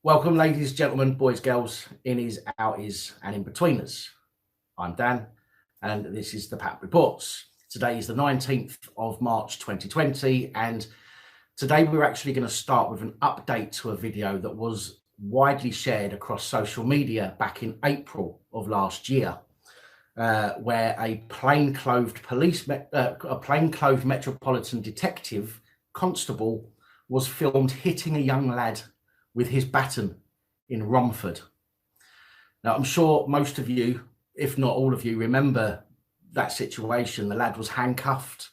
Welcome, ladies, gentlemen, boys, girls, innies, outies, and in-betweeners. I'm Dan, and this is the PAP Reports. Today is the 19th of March 2020, and today we're actually going to start with an update to a video that was widely shared across social media back in April of last year, where a plainclothed Metropolitan detective constable was filmed hitting a young lad with his baton in Romford. Now, I'm sure most of you, if not all of you, remember that situation. The lad was handcuffed.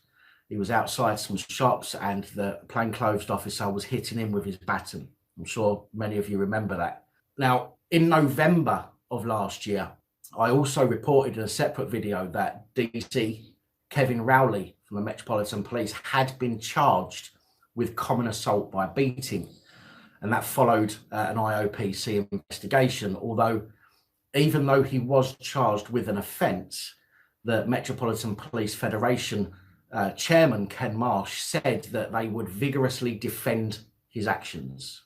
He was outside some shops and the plainclothes officer was hitting him with his baton. I'm sure many of you remember that. Now, in November of last year, I also reported in a separate video that DC Kevin Rowley from the Metropolitan Police had been charged with common assault by beating. And that followed an IOPC investigation, although even though he was charged with an offence, the Metropolitan Police Federation chairman, Ken Marsh, said that they would vigorously defend his actions,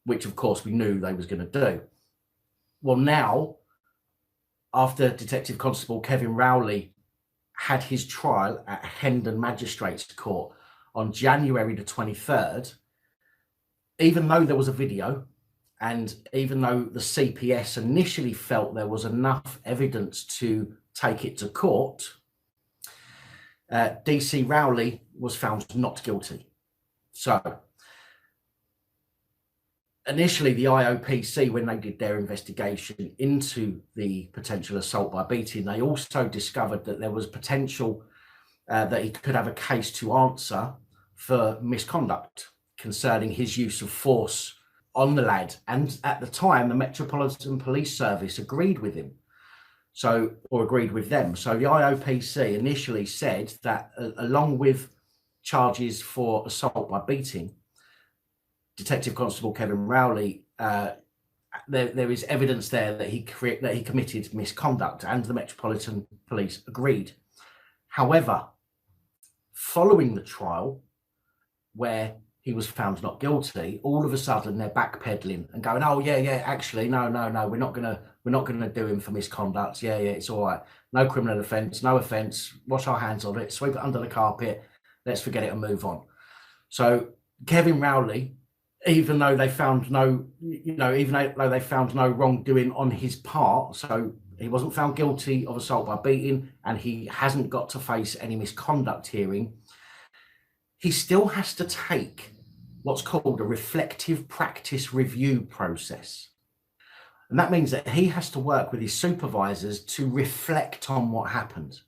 which of course we knew they was going to do. Well, now, after Detective Constable Kevin Rowley had his trial at Hendon Magistrates Court on January the 23rd, even though there was a video and even though the CPS initially felt there was enough evidence to take it to court, DC Rowley was found not guilty. So initially the IOPC, when they did their investigation into the potential assault by beating, they also discovered that there was potential that he could have a case to answer for misconduct concerning his use of force on the lad. And at the time, the Metropolitan Police Service agreed with him. Or agreed with them. So the IOPC initially said that along with charges for assault by beating, Detective Constable Kevin Rowley, there is evidence there that he committed misconduct, and the Metropolitan Police agreed. However, following the trial, where he was found not guilty, all of a sudden they're backpedaling and going, "Oh yeah, actually, no, we're not gonna do him for misconduct. Yeah, it's all right. No criminal offence, no offence. Wash our hands of it, sweep it under the carpet. Let's forget it and move on." So Kevin Rowley, even though they found no wrongdoing on his part, so he wasn't found guilty of assault by beating, and he hasn't got to face any misconduct hearing, he still has to take what's called a reflective practice review process. And that means that he has to work with his supervisors to reflect on what happened.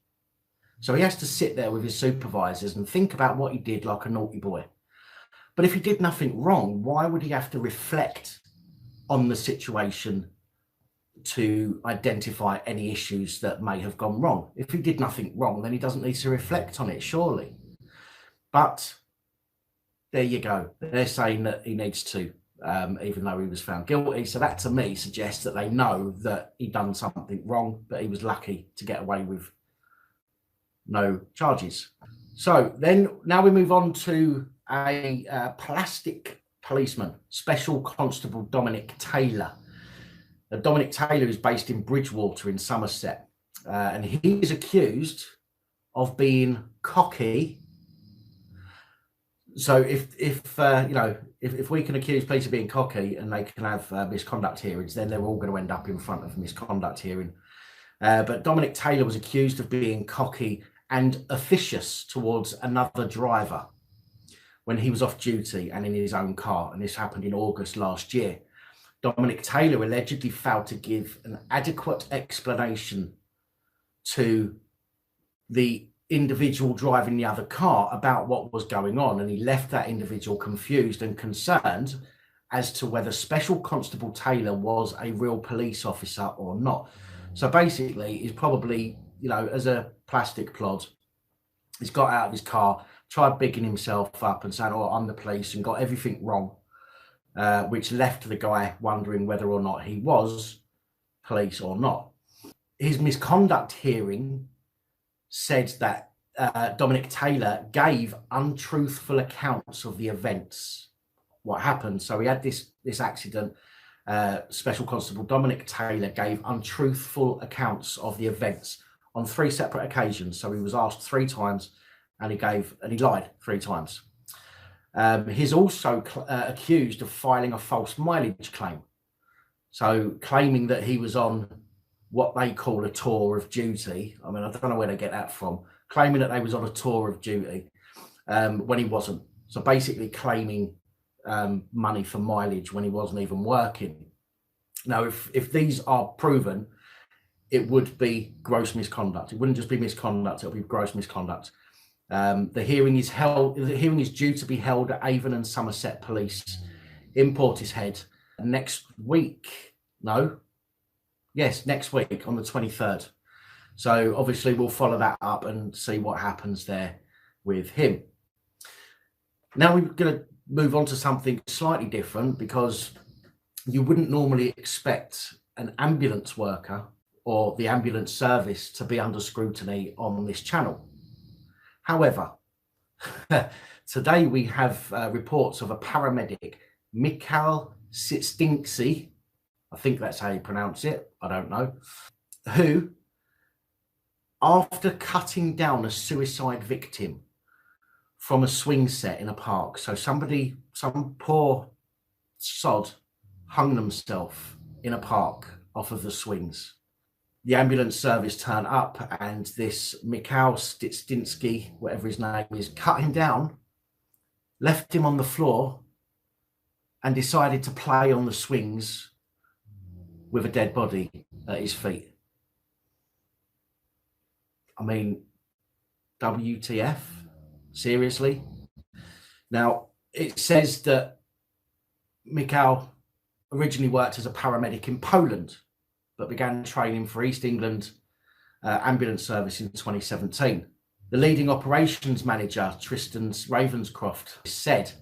So he has to sit there with his supervisors and think about what he did like a naughty boy. But if he did nothing wrong, why would he have to reflect on the situation to identify any issues that may have gone wrong? If he did nothing wrong, then he doesn't need to reflect on it, surely. But there you go. They're saying that he needs to, even though he was found guilty. So that to me suggests that they know that he done something wrong, but he was lucky to get away with no charges. So then now we move on to a plastic policeman, Special Constable Dominic Taylor. Dominic Taylor is based in Bridgewater in Somerset, and he is accused of being cocky. So if we can accuse police of being cocky and they can have misconduct hearings, then they're all going to end up in front of a misconduct hearing. But Dominic Taylor was accused of being cocky and officious towards another driver when he was off duty and in his own car, and this happened in August last year. Dominic Taylor allegedly failed to give an adequate explanation to the individual driving the other car about what was going on, and he left that individual confused and concerned as to whether Special Constable Taylor was a real police officer or not. So basically, he's probably, as a plastic plod, he's got out of his car, tried bigging himself up and saying, "Oh, I'm the police," and got everything wrong, which left the guy wondering whether or not he was police or not. His misconduct hearing said that Dominic Taylor gave untruthful accounts of the events what happened. So we had this accident. Special Constable Dominic Taylor gave untruthful accounts of the events on 3 separate occasions. So he was asked 3 times, and he lied 3 times. He's also accused of filing a false mileage claim. So claiming that he was on what they call a tour of duty. I mean, I don't know where they get that from. Claiming that they was on a tour of duty when he wasn't. So basically claiming money for mileage when he wasn't even working. Now, if these are proven, it would be gross misconduct. It wouldn't just be misconduct; it would be gross misconduct. The hearing is due to be held at Avon and Somerset Police in Portishead next week. Next week on the 23rd. So obviously we'll follow that up and see what happens there with him. Now we're going to move on to something slightly different, because you wouldn't normally expect an ambulance worker or the ambulance service to be under scrutiny on this channel. However, today we have reports of a paramedic, Michael Sitstinksy, I think that's how you pronounce it, I don't know, who, after cutting down a suicide victim from a swing set in a park, so some poor sod hung themselves in a park off of the swings. The ambulance service turned up, and this Michael Sitstinksy, whatever his name is, cut him down, left him on the floor, and decided to play on the swings with a dead body at his feet. I mean, WTF? Seriously? Now, it says that Michael originally worked as a paramedic in Poland, but began training for East England ambulance service in 2017. The leading operations manager, Tristan Ravenscroft, said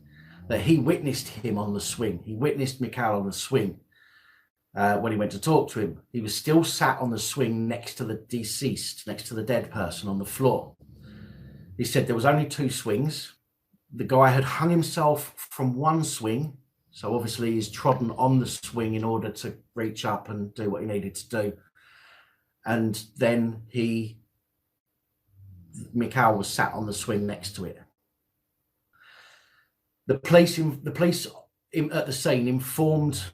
that he witnessed him on the swing. He witnessed Michael on the swing when he went to talk to him. He was still sat on the swing next to the deceased, next to the dead person on the floor. He said there was only 2 swings. The guy had hung himself from one swing, so obviously he's trodden on the swing in order to reach up and do what he needed to do. And then Michael was sat on the swing next to it. The police at the scene informed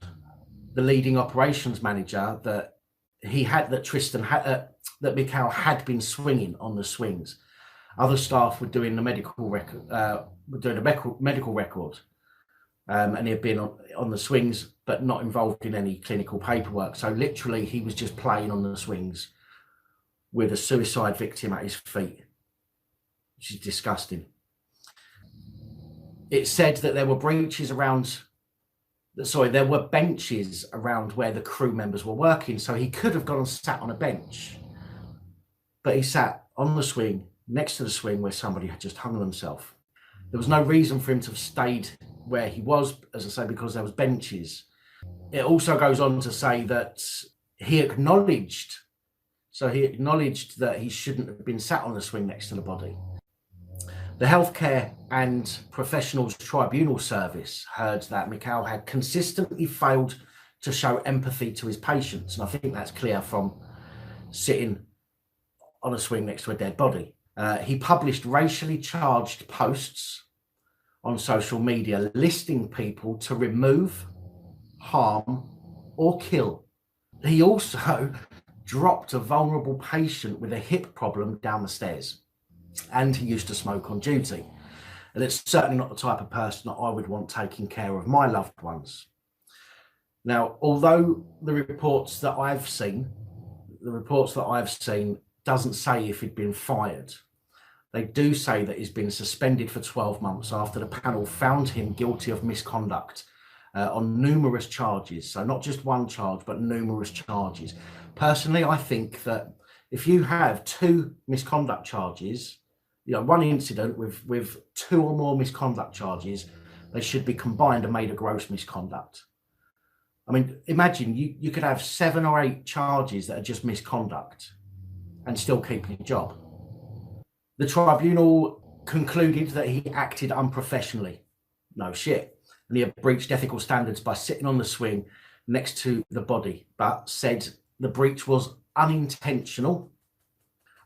the leading operations manager that that Michael had been swinging on the swings. Other staff were doing the medical record, medical record, and he had been on the swings, but not involved in any clinical paperwork. So literally, he was just playing on the swings with a suicide victim at his feet, which is disgusting. It said that there were benches around where the crew members were working. So he could have gone and sat on a bench, but he sat on the swing, next to the swing where somebody had just hung themselves. There was no reason for him to have stayed where he was, as I say, because there was benches. It also goes on to say that he acknowledged that he shouldn't have been sat on the swing next to the body. The Healthcare and Professionals Tribunal Service heard that Michael had consistently failed to show empathy to his patients. And I think that's clear from sitting on a swing next to a dead body. He published racially charged posts on social media listing people to remove, harm, or kill. He also dropped a vulnerable patient with a hip problem down the stairs. And he used to smoke on duty. And it's certainly not the type of person that I would want taking care of my loved ones. Now, although the reports that I've seen doesn't say if he'd been fired. They do say that he's been suspended for 12 months after the panel found him guilty of misconduct on numerous charges. So not just one charge, but numerous charges. Personally, I think that if you have 2 misconduct charges, one incident with 2 or more misconduct charges, they should be combined and made a gross misconduct. I mean, imagine you could have 7 or 8 charges that are just misconduct and still keep your job. The tribunal concluded that he acted unprofessionally. No shit. and he had breached ethical standards by sitting on the swing next to the body, but said the breach was unintentional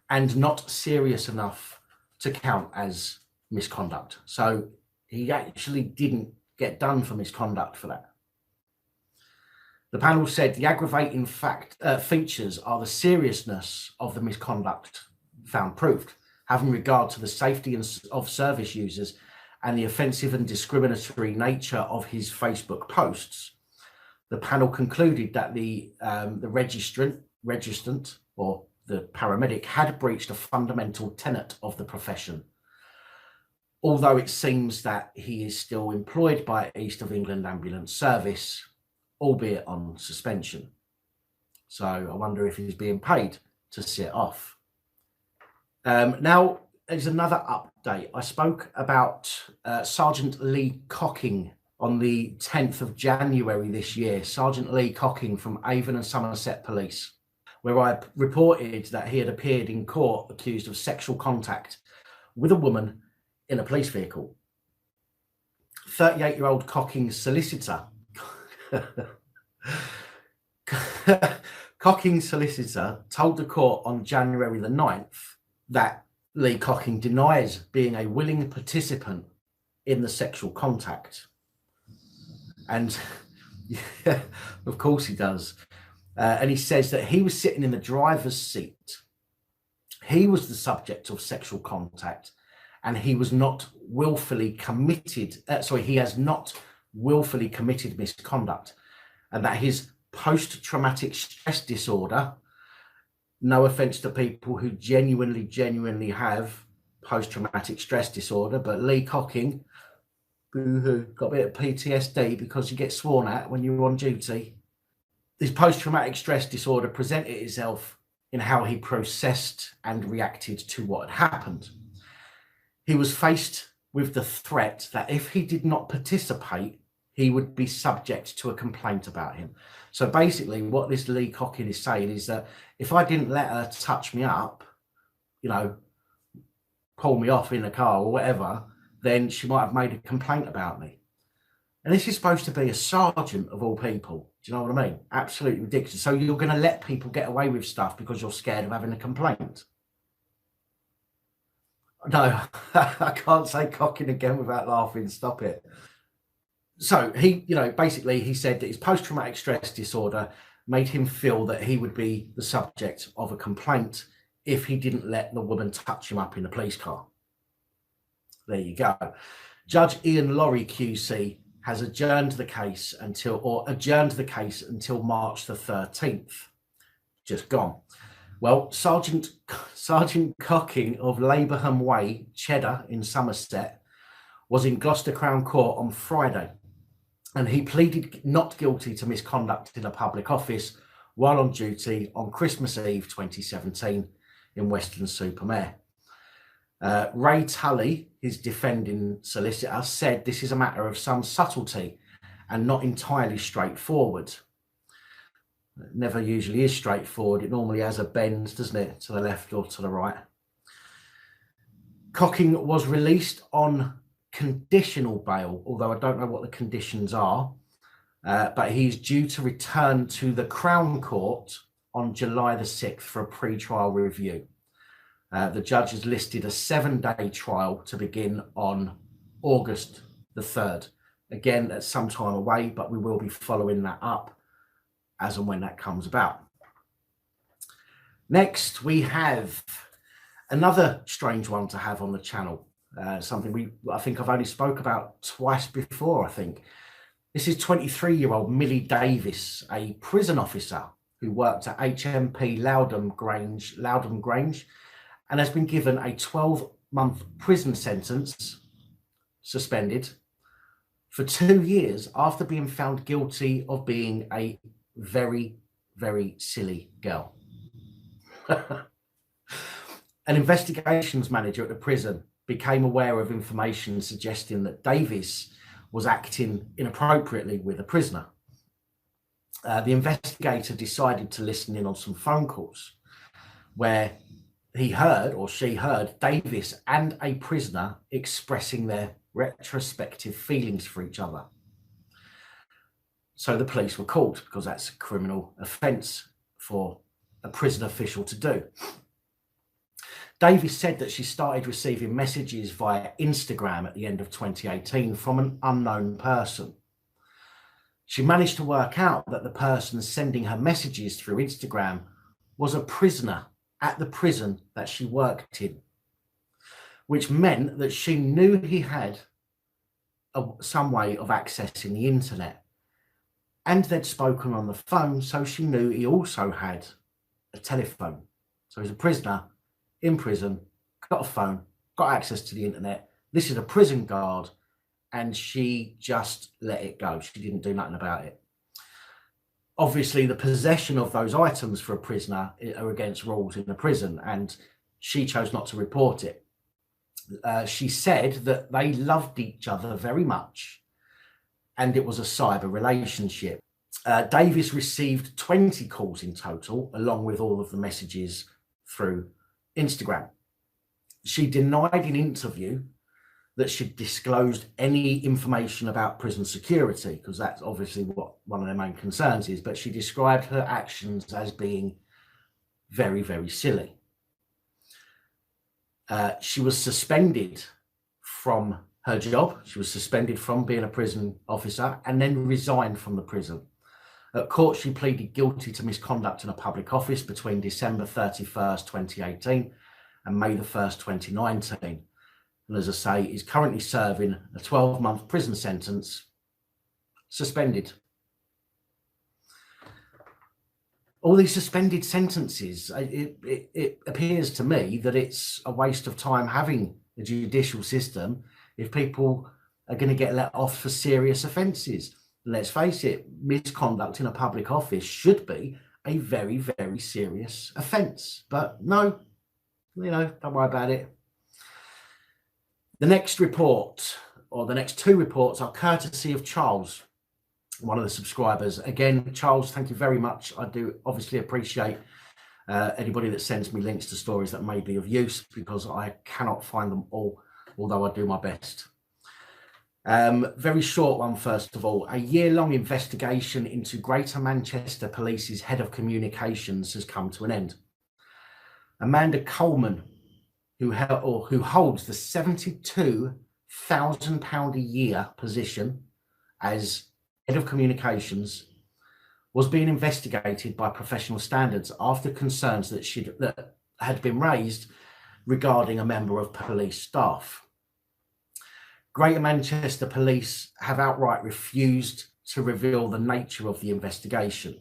and not serious enough to count as misconduct. So he actually didn't get done for misconduct for that. The panel said the aggravating features are the seriousness of the misconduct found proved, having regard to the safety of service users and the offensive and discriminatory nature of his Facebook posts. The panel concluded that the registrant or the paramedic had breached a fundamental tenet of the profession, although it seems that he is still employed by East of England Ambulance Service, albeit on suspension. So I wonder if he's being paid to sit off. Now, there's another update. I spoke about Sergeant Lee Cocking on the 10th of January this year, Sergeant Lee Cocking from Avon and Somerset Police, where I reported that he had appeared in court accused of sexual contact with a woman in a police vehicle. 38-year-old Cocking's solicitor Cocking's solicitor told the court on January the 9th that Lee Cocking denies being a willing participant in the sexual contact. And yeah, of course he does. And he says that he was sitting in the driver's seat. He was the subject of sexual contact, and he was not willfully committed. He has not willfully committed misconduct, and that his post-traumatic stress disorder, no offense to people who genuinely have post-traumatic stress disorder, but Lee Cocking, boo-hoo, got a bit of PTSD because you get sworn at when you're on duty. His post-traumatic stress disorder presented itself in how he processed and reacted to what had happened. He was faced with the threat that if he did not participate, he would be subject to a complaint about him. So basically what this Lee Cocking is saying is that if I didn't let her touch me up, pull me off in a car or whatever, then she might have made a complaint about me. And this is supposed to be a sergeant of all people. Do you know what I mean? Absolutely ridiculous. So you're going to let people get away with stuff because you're scared of having a complaint? No, I can't say Cocking again without laughing. Stop it. So he, basically he said that his post-traumatic stress disorder made him feel that he would be the subject of a complaint if he didn't let the woman touch him up in a police car. There you go. Judge Ian Laurie QC has adjourned the case until March the 13th. Just gone. Well, Sergeant Cocking of Labourham Way, Cheddar in Somerset, was in Gloucester Crown Court on Friday, and he pleaded not guilty to misconduct in a public office while on duty on Christmas Eve 2017 in Weston-super-Mare. Ray Tully, his defending solicitor, said this is a matter of some subtlety and not entirely straightforward. It never usually is straightforward. It normally has a bend, doesn't it, to the left or to the right. Cocking was released on conditional bail, although I don't know what the conditions are, but he's due to return to the Crown Court on July the 6th for a pre-trial review. The judge has listed a 7-day trial to begin on August the 3rd. Again, that's some time away, but we will be following that up as and when that comes about. Next, we have another strange one to have on the channel. Something I think I've only spoke about twice before, I think. This is 23-year-old Millie Davis, a prison officer who worked at HMP Loudham Grange, and has been given a 12-month prison sentence, suspended, for 2 years after being found guilty of being a very, very silly girl. An investigations manager at the prison became aware of information suggesting that Davis was acting inappropriately with a prisoner. The investigator decided to listen in on some phone calls where she heard Davis and a prisoner expressing their retrospective feelings for each other. So the police were called because that's a criminal offence for a prison official to do. Davies said that she started receiving messages via Instagram at the end of 2018 from an unknown person. She managed to work out that the person sending her messages through Instagram was a prisoner at the prison that she worked in, which meant that she knew he had some way of accessing the internet, and they'd spoken on the phone, so she knew he also had a telephone. So he's a prisoner in prison, got a phone, got access to the internet. This is a prison guard, and she just let it go. She didn't do nothing about it. Obviously, the possession of those items for a prisoner are against rules in a prison, and she chose not to report it. She said that they loved each other very much, and it was a cyber relationship. Davies received 20 calls in total, along with all of the messages through Instagram. She denied in interview that she'd disclosed any information about prison security, because that's obviously what one of their main concerns is, but she described her actions as being very, very silly. She was suspended from her job. She was suspended from being a prison officer and then resigned from the prison. At court, she pleaded guilty to misconduct in a public office between December 31st, 2018 and May the 1st, 2019. And as I say, is currently serving a 12-month prison sentence, suspended. All these suspended sentences, it appears to me that it's a waste of time having a judicial system if people are going to get let off for serious offences. Let's face it, misconduct in a public office should be a very, very serious offence. But no, don't worry about it. The next report, or the next two reports, are courtesy of Charles, one of the subscribers. Again, Charles, thank you very much. I do obviously appreciate anybody that sends me links to stories that may be of use, because I cannot find them all, although I do my best. Very short one, first of all. A year-long investigation into Greater Manchester Police's head of communications has come to an end. Amanda Coleman, who holds the £72,000 a year position as head of communications, was being investigated by professional standards after concerns that had been raised regarding a member of police staff. Greater Manchester Police have outright refused to reveal the nature of the investigation,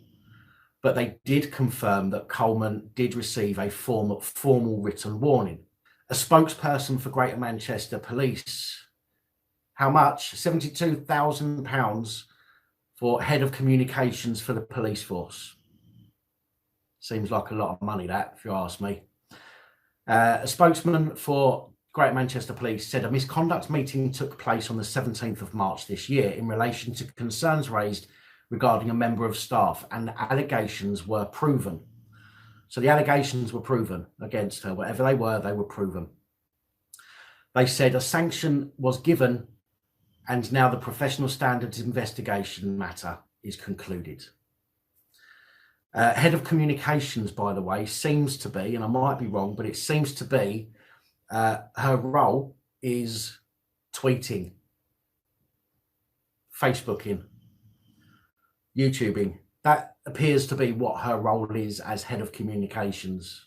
but they did confirm that Coleman did receive a formal written warning. A spokesperson for Greater Manchester Police, how much? £72,000 for head of communications for the police force. Seems like a lot of money, that, if you ask me. A spokesman for Greater Manchester Police said a misconduct meeting took place on the 17th of March this year in relation to concerns raised regarding a member of staff, and the allegations were proven. So the allegations were proven against her. Whatever they were proven. They said a sanction was given, and now the professional standards investigation matter is concluded. Head of communications, by the way, seems to be, and I might be wrong, but it seems to be her role is tweeting, Facebooking, YouTubing. That appears to be what her role is as head of communications.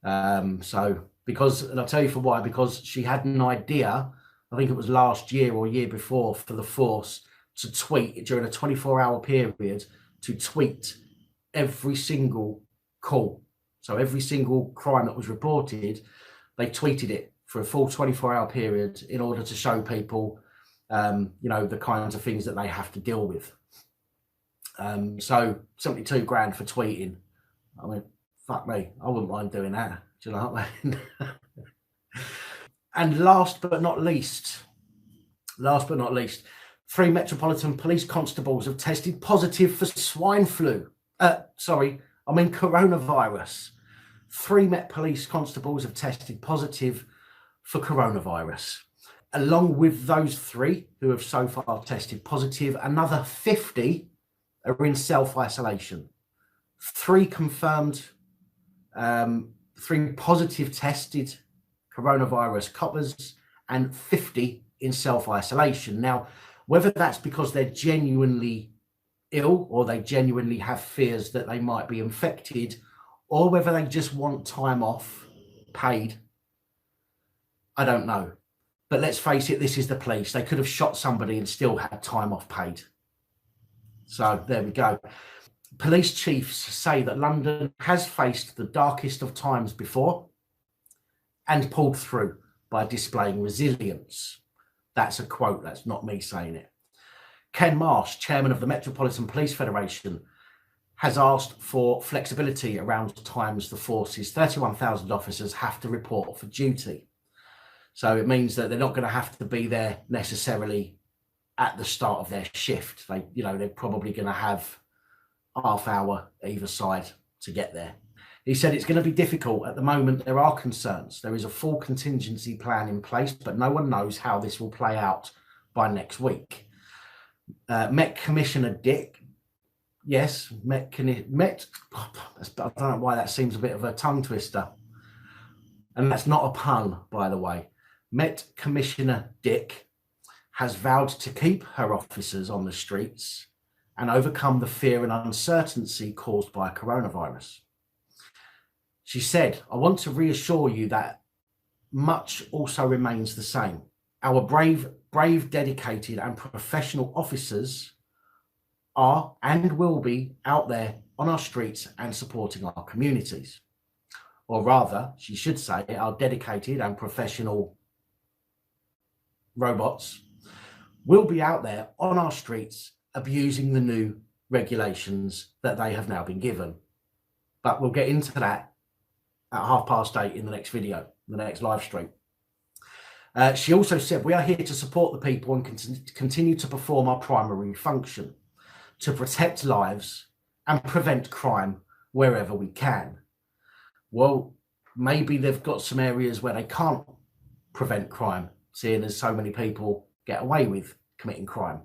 So, and I'll tell you for why, because she had an idea, I think it was last year or year before, for the force to tweet during a 24-hour period, to tweet every single call. So every single crime that was reported, they tweeted it for a full 24-hour period in order to show people, the kinds of things that they have to deal with. So 72 grand for tweeting. I mean, fuck me, I wouldn't mind doing that. Do you know what I mean? And last but not least, 3 Metropolitan police constables have tested positive for swine flu. Coronavirus. 3 Met police constables have tested positive for coronavirus. Along with those 3 who have so far tested positive, another 50 are in self-isolation. 3 confirmed, 3 positive tested coronavirus coppers, and 50 in self-isolation. Now, whether that's because they're genuinely ill or they genuinely have fears that they might be infected, or whether they just want time off paid, I don't know. But let's face it, this is the police. They could have shot somebody and still had time off paid. So there we go. Police chiefs say that London has faced the darkest of times before and pulled through by displaying resilience. That's a quote, that's not me saying it. Ken Marsh, chairman of the Metropolitan Police Federation, has asked for flexibility around times the force's 31,000 officers have to report for duty. So it means that they're not going to have to be there necessarily at the start of their shift. They're probably going to have half hour either side to get there. He said it's going to be difficult. At the moment, there are concerns. There is a full contingency plan in place, but no one knows how this will play out by next week. Met Commissioner Dick, yes, I don't know why that seems a bit of a tongue twister. And that's not a pun, by the way. Met Commissioner Dick has vowed to keep her officers on the streets and overcome the fear and uncertainty caused by coronavirus. She said, I want to reassure you that much also remains the same. Our brave, dedicated and professional officers are and will be out there on our streets and supporting our communities. Or rather, she should say, our dedicated and professional robots will be out there on our streets abusing the new regulations that they have now been given. But we'll get into that at 8:30 in the next video, the next live stream. She also said, we are here to support the people and continue to perform our primary function, to protect lives and prevent crime wherever we can. Well, maybe they've got some areas where they can't prevent crime, seeing as so many people get away with committing crime.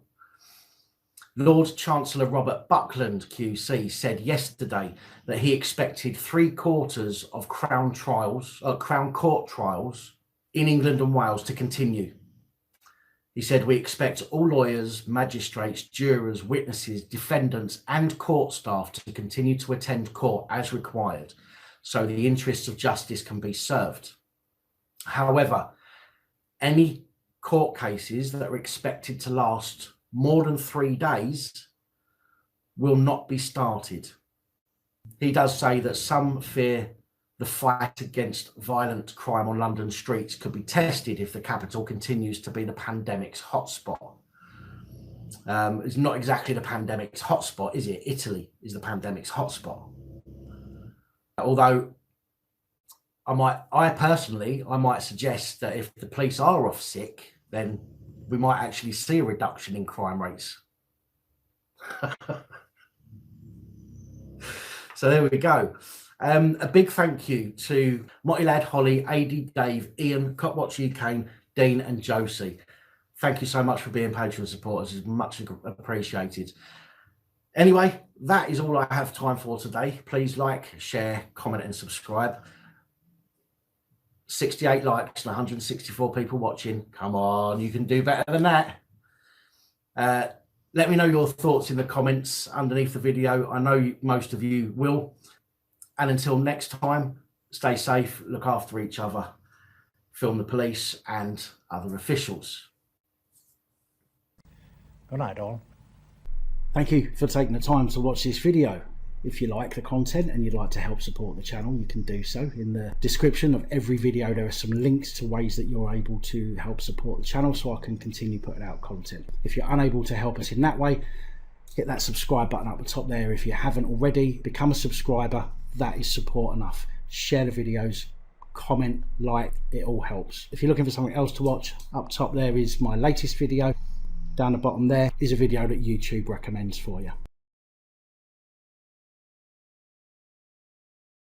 Lord Chancellor Robert Buckland QC said yesterday that he expected 3/4 of Crown Court trials in England and Wales to continue. He said, we expect all lawyers, magistrates, jurors, witnesses, defendants and court staff to continue to attend court as required, so the interests of justice can be served. However, any court cases that are expected to last more than 3 days will not be started. He does say that some fear the fight against violent crime on London streets could be tested if the capital continues to be the pandemic's hotspot. It's not exactly the pandemic's hotspot, is it? Italy is the pandemic's hotspot. Although I personally might suggest that if the police are off sick, then we might actually see a reduction in crime rates. So there we go. A big thank you to Motty Lad, Holly, AD Dave, Ian, Copwatch UK, Dean and Josie. Thank you so much for being Patreon supporters. It's much appreciated. Anyway, that is all I have time for today. Please like, share, comment and subscribe. 68 likes and 164 people watching. Come on, you can do better than that. Let me know your thoughts in the comments underneath the video. I know most of you will. And until next time, stay safe, look after each other, film the police and other officials. Good night, all. Thank you for taking the time to watch this video. If you like the content and you'd like to help support the channel, you can do so. In the description of every video, there are some links to ways that you're able to help support the channel so I can continue putting out content. If you're unable to help us in that way, hit that subscribe button up the top there. If you haven't already, become a subscriber. That is support enough. Share the videos, comment, like, it all helps. If you're looking for something else to watch, up top there is my latest video. Down the bottom there is a video that YouTube recommends for you.